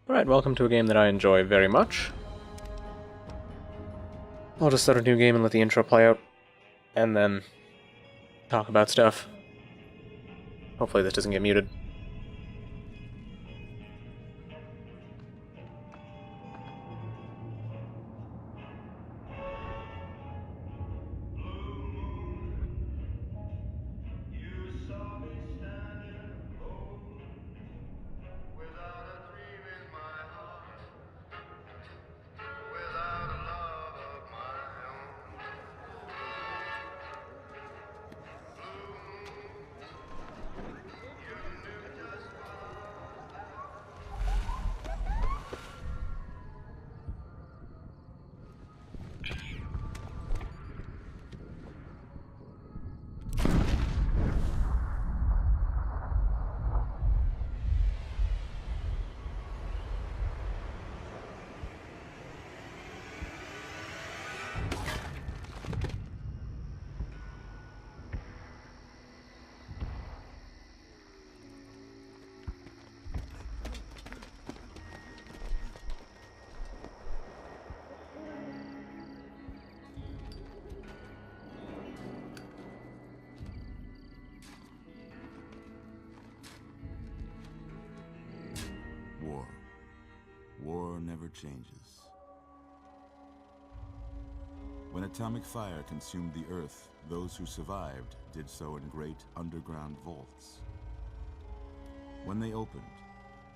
Alright, welcome to a game that I enjoy very much. I'll just start a new game and let the intro play out, and then talk about stuff. Hopefully this doesn't get muted. War. War never changes. When atomic fire consumed the Earth, those who survived did so in great underground vaults. When they opened,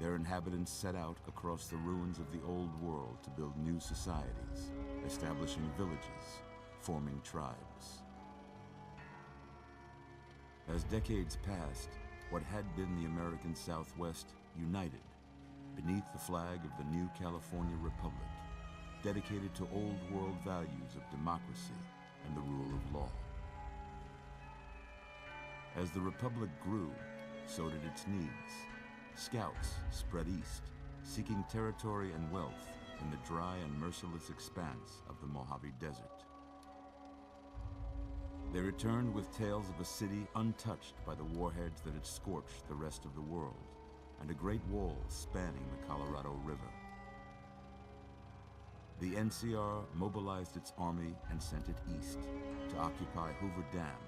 their inhabitants set out across the ruins of the old world to build new societies, establishing villages, forming tribes. As decades passed, what had been the American Southwest united beneath the flag of the new California Republic, dedicated to old world values of democracy and the rule of law. As the Republic grew, so did its needs. Scouts spread east, seeking territory and wealth in the dry and merciless expanse of the Mojave Desert. They returned with tales of a city untouched by the warheads that had scorched the rest of the world, and a great wall spanning the Colorado River. The NCR mobilized its army and sent it east to occupy Hoover Dam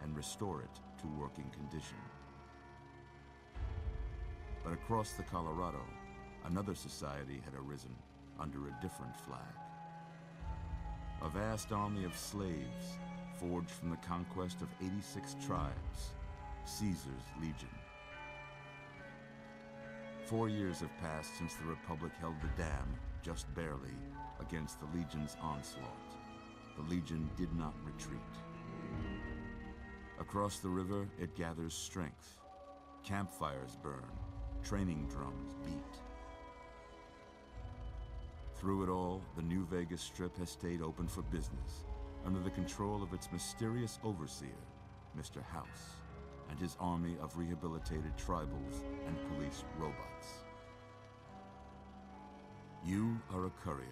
and restore it to working condition. But across the Colorado, another society had arisen under a different flag. A vast army of slaves forged from the conquest of 86 tribes, Caesar's Legion. 4 years have passed since the Republic held the dam, just barely, against the Legion's onslaught. The Legion did not retreat. Across the river, it gathers strength. Campfires burn, training drums beat. Through it all, the New Vegas Strip has stayed open for business, under the control of its mysterious overseer, Mr. House, and his army of rehabilitated tribals and police robots. You are a courier,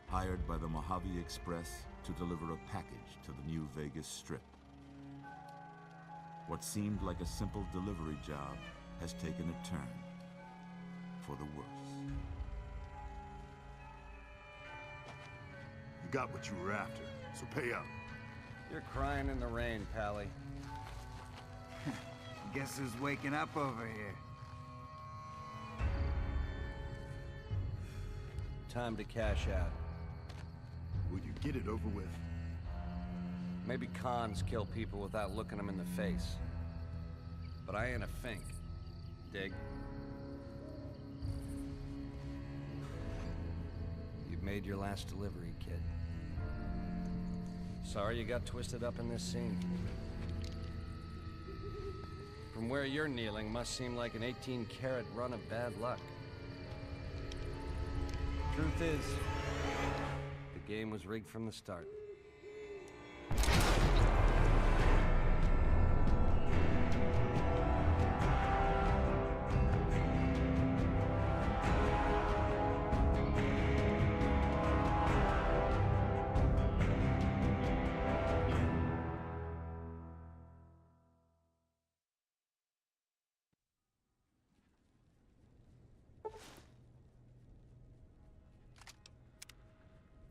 hired by the Mojave Express to deliver a package to the New Vegas Strip. What seemed like a simple delivery job has taken a turn for the worse. You got what you were after, so pay up. You're crying in the rain, Pally. Guess who's waking up over here? Time to cash out. Will you get it over with? Maybe cons kill people without looking them in the face. But I ain't a fink. Dig? You've made your last delivery, kid. Sorry you got twisted up in this scene. From where you're kneeling must seem like an 18-carat run of bad luck. Truth is, the game was rigged from the start.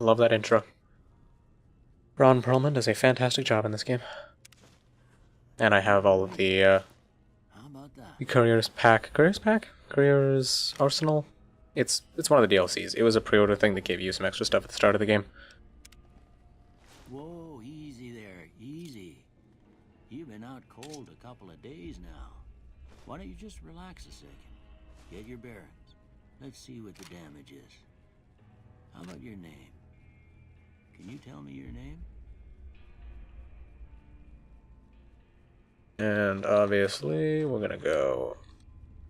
Love that intro. Ron Perlman does a fantastic job in this game. And I have all of the How about that? Courier's Pack. Courier's Pack? Courier's Arsenal? It's one of the DLCs. It was a pre-order thing that gave you some extra stuff at the start of the game. Whoa, easy there, easy. You've been out cold a couple of days now. Why don't you just relax a second? Get your bearings. Let's see what the damage is. How about your name? Can you tell me your name? And obviously, we're gonna go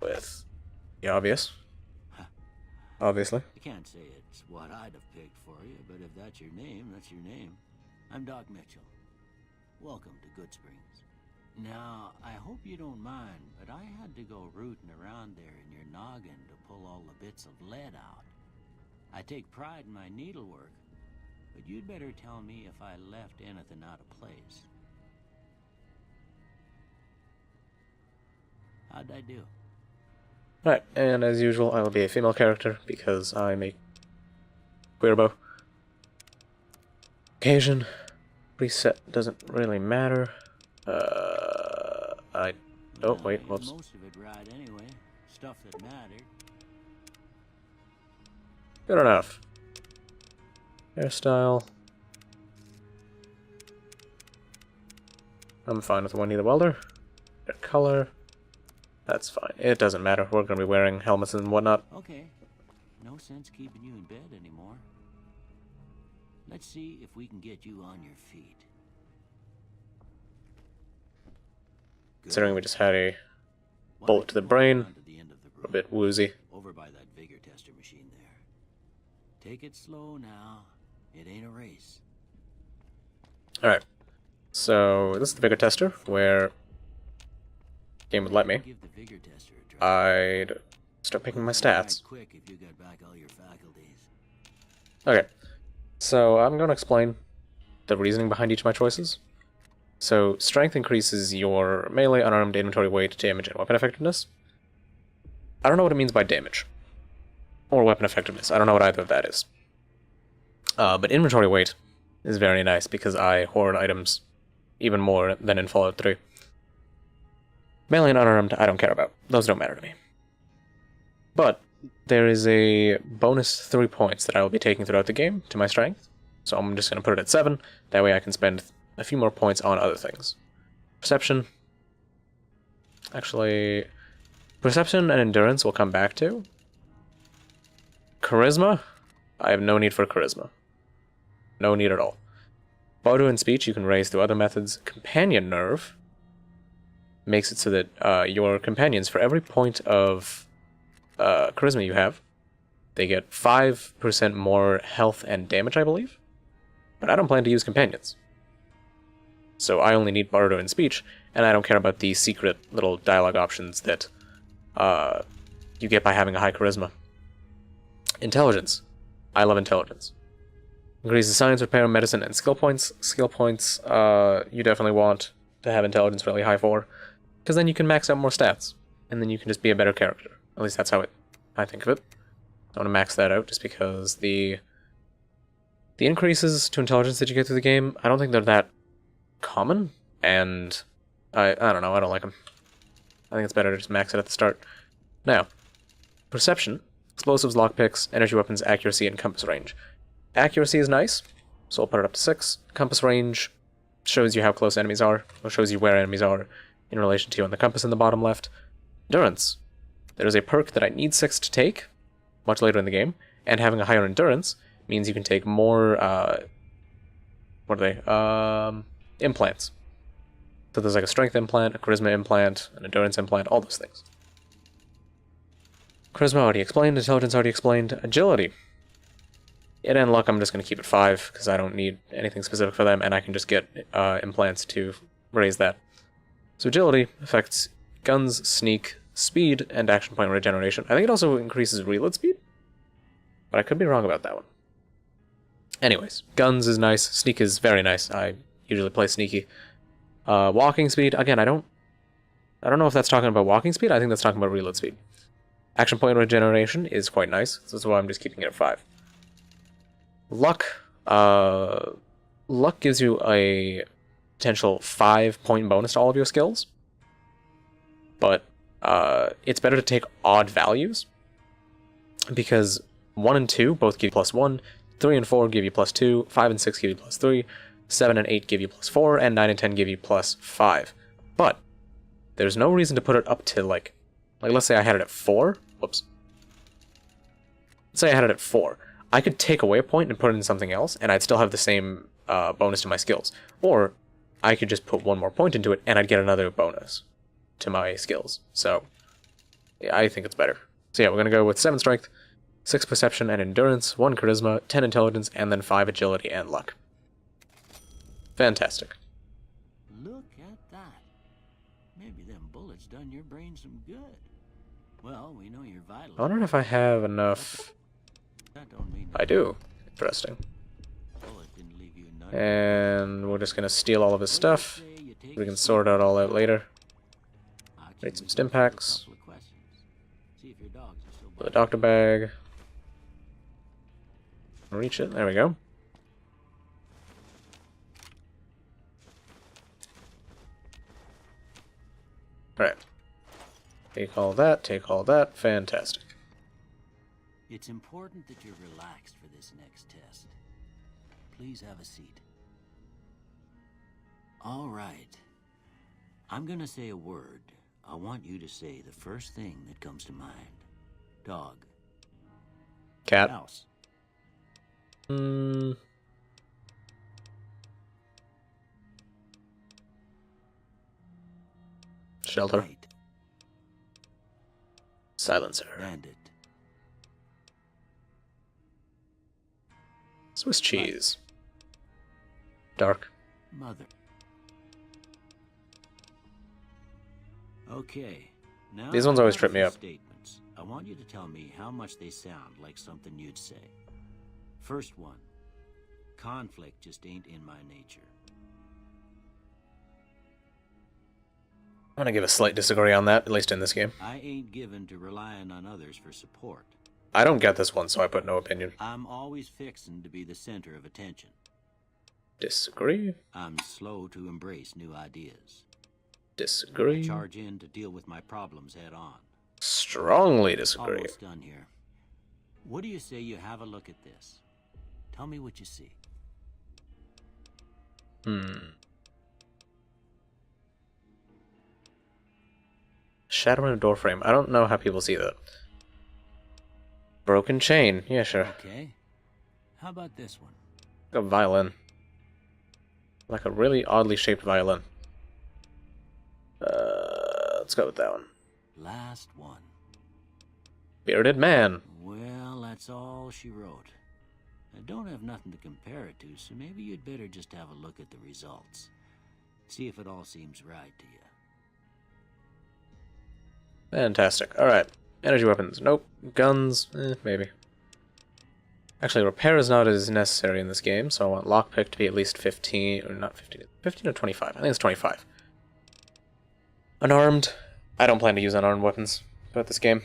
with the obvious. Obviously. I can't say it's what I'd have picked for you, but if that's your name, that's your name. I'm Doc Mitchell. Welcome to Good Springs. Now, I hope you don't mind, but I had to go rooting around there in your noggin to pull all the bits of lead out. I take pride in my needlework, but you'd better tell me if I left anything out of place. How'd I do? Right, and as usual, I will be a female character because I'm a queerbo. Occasion. Preset doesn't really matter. Oh, wait, whoops. Most of it right anyway. Stuff that mattered. Good enough. Hairstyle. I'm fine with Juanita Welder. Hair color. That's fine. It doesn't matter. We're going to be wearing helmets and whatnot. Okay. No sense keeping you in bed anymore. Let's see if we can get you on your feet. Considering we just had a Why bullet don't to the you walk brain, around to the end of the a room, bit woozy. over by that vigor tester machine there. Take it slow now. It ain't a race. Alright. So, this is the vigor tester, where the game would let me. Give the vigor tester a try. I'd start picking my stats. Quick if you got back all your faculties. Okay. So, I'm going to explain the reasoning behind each of my choices. So, strength increases your melee, unarmed, inventory weight, damage, and weapon effectiveness. I don't know what it means by damage. Or weapon effectiveness. I don't know what either of that is. But inventory weight is very nice because I hoard items even more than in Fallout 3. Melee and unarmed, I don't care about. Those don't matter to me. But there is a bonus 3 points that I will be taking throughout the game to my strength. So I'm just going to put it at 7. That way I can spend a few more points on other things. Perception. Actually, perception and endurance we'll come back to. Charisma. I have no need for charisma. No need at all. Bardo and speech you can raise through other methods. Companion nerve makes it so that your companions, for every point of charisma you have, they get 5% more health and damage, I believe. But I don't plan to use companions. So I only need Bardo and speech, and I don't care about the secret little dialogue options that you get by having a high charisma. Intelligence. I love intelligence. Increases science, repair, medicine, and skill points. Skill points, you definitely want to have intelligence really high for, because then you can max out more stats, and then you can just be a better character. At least that's how I think of it. I want to max that out just because the increases to intelligence that you get through the game, I don't think they're that common, and I don't know, I don't like them. I think it's better to just max it at the start. Now, perception, explosives, lockpicks, energy weapons, accuracy, and compass range. Accuracy is nice, so I'll put it up to 6. Compass range shows you how close enemies are, or shows you where enemies are in relation to you on the compass in the bottom left. Endurance. There's a perk that I need 6 to take, much later in the game, and having a higher endurance means you can take more, what are they? Implants. So there's like a strength implant, a charisma implant, an endurance implant, all those things. Charisma already explained, intelligence already explained, agility. It and luck I'm just going to keep at 5, because I don't need anything specific for them, and I can just get implants to raise that. So agility affects guns, sneak, speed, and action point regeneration. I think it also increases reload speed, but I could be wrong about that one. Anyways, guns is nice, sneak is very nice. I usually play sneaky. Walking speed, again, I don't know if that's talking about walking speed. I think that's talking about reload speed. Action point regeneration is quite nice, so that's why I'm just keeping it at 5. Luck. Luck gives you a potential 5-point bonus to all of your skills. But it's better to take odd values, because 1 and 2 both give you +1, 3 and 4 give you +2, 5 and 6 give you +3, 7 and 8 give you +4, and 9 and 10 give you +5. But there's no reason to put it up to like let's say I had it at 4. Whoops. Let's say I had it at 4. I could take away a point and put it in something else, and I'd still have the same bonus to my skills. Or I could just put one more point into it, and I'd get another bonus to my skills. So yeah, I think it's better. So yeah, we're going to go with 7 strength, 6 perception and endurance, 1 charisma, 10 intelligence, and then 5 agility and luck. Fantastic. Look at that. Maybe them bullets done your brain some good. Well, we know you're vital. I wonder if I have enough. That don't mean I do. Interesting. bullet didn't leave you none. And we're just going to steal all of his stuff. We can sort it all out later. Rate some stim packs. The doctor bag. Reach it. There we go. Alright. Take all that, take all that. Fantastic. It's important that you're relaxed for this next test. Please have a seat. All right. I'm gonna say a word. I want you to say the first thing that comes to mind. Dog. Cat. House. Shelter. Light. Silencer. Bandit. Swiss cheese. Dark. Mother. Okay. Now These ones always I have trip me some up. Statements. I want you to tell me how much they sound like something you'd say. First one. Conflict just ain't in my nature. I'm gonna give a slight disagree on that, at least in this game. I ain't given to relying on others for support. I don't get this one, so I put no opinion. I'm always fixin' to be the center of attention. Disagree. I'm slow to embrace new ideas. Disagree. Charge in to deal with my problems head on. Strongly disagree. Almost done here. What do you say you have a look at this? Tell me what you see. Shadow in a door frame. I don't know how people see that. Broken chain. Yeah, sure. Okay. How about this one? A violin. Like a really oddly shaped violin. Let's go with that one. Last one. Bearded man. Well, that's all she wrote. I don't have nothing to compare it to, so maybe you'd better just have a look at the results. See if it all seems right to you. Fantastic. Alright. Energy weapons. Nope. Guns. Maybe. Actually, repair is not as necessary in this game, so I want lockpick to be at least 15, or not 15, 15 or 25. I think it's 25. Unarmed. I don't plan to use unarmed weapons throughout this game.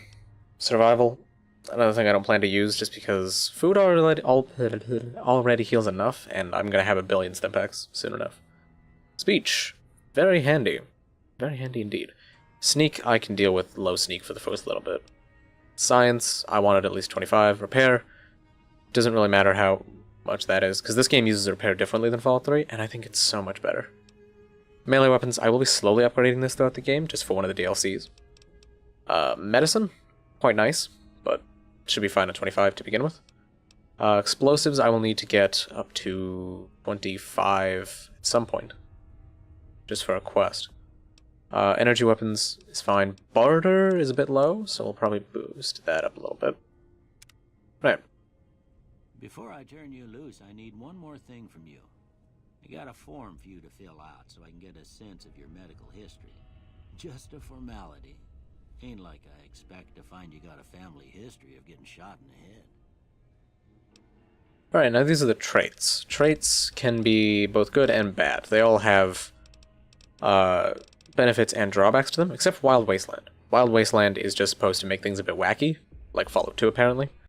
Survival. Another thing I don't plan to use just because food already heals enough, and I'm going to have a billion stim packs soon enough. Speech. Very handy. Very handy indeed. Sneak, I can deal with low sneak for the first little bit. Science, I wanted at least 25. Repair, doesn't really matter how much that is, because this game uses repair differently than Fallout 3, and I think it's so much better. Melee weapons, I will be slowly upgrading this throughout the game, just for one of the DLCs. Medicine, quite nice, but should be fine at 25 to begin with. Explosives, I will need to get up to 25 at some point, just for a quest. Energy weapons is fine. Barter is a bit low, so we'll probably boost that up a little bit. Right. Before I turn you loose, I need one more thing from you. I got a form for you to fill out so I can get a sense of your medical history. Just a formality. Ain't like I expect to find you got a family history of getting shot in the head. Alright, now these are the traits. Traits can be both good and bad. They all have benefits and drawbacks to them, except for Wild Wasteland. Wild Wasteland is just supposed to make things a bit wacky, like Fallout 2 apparently.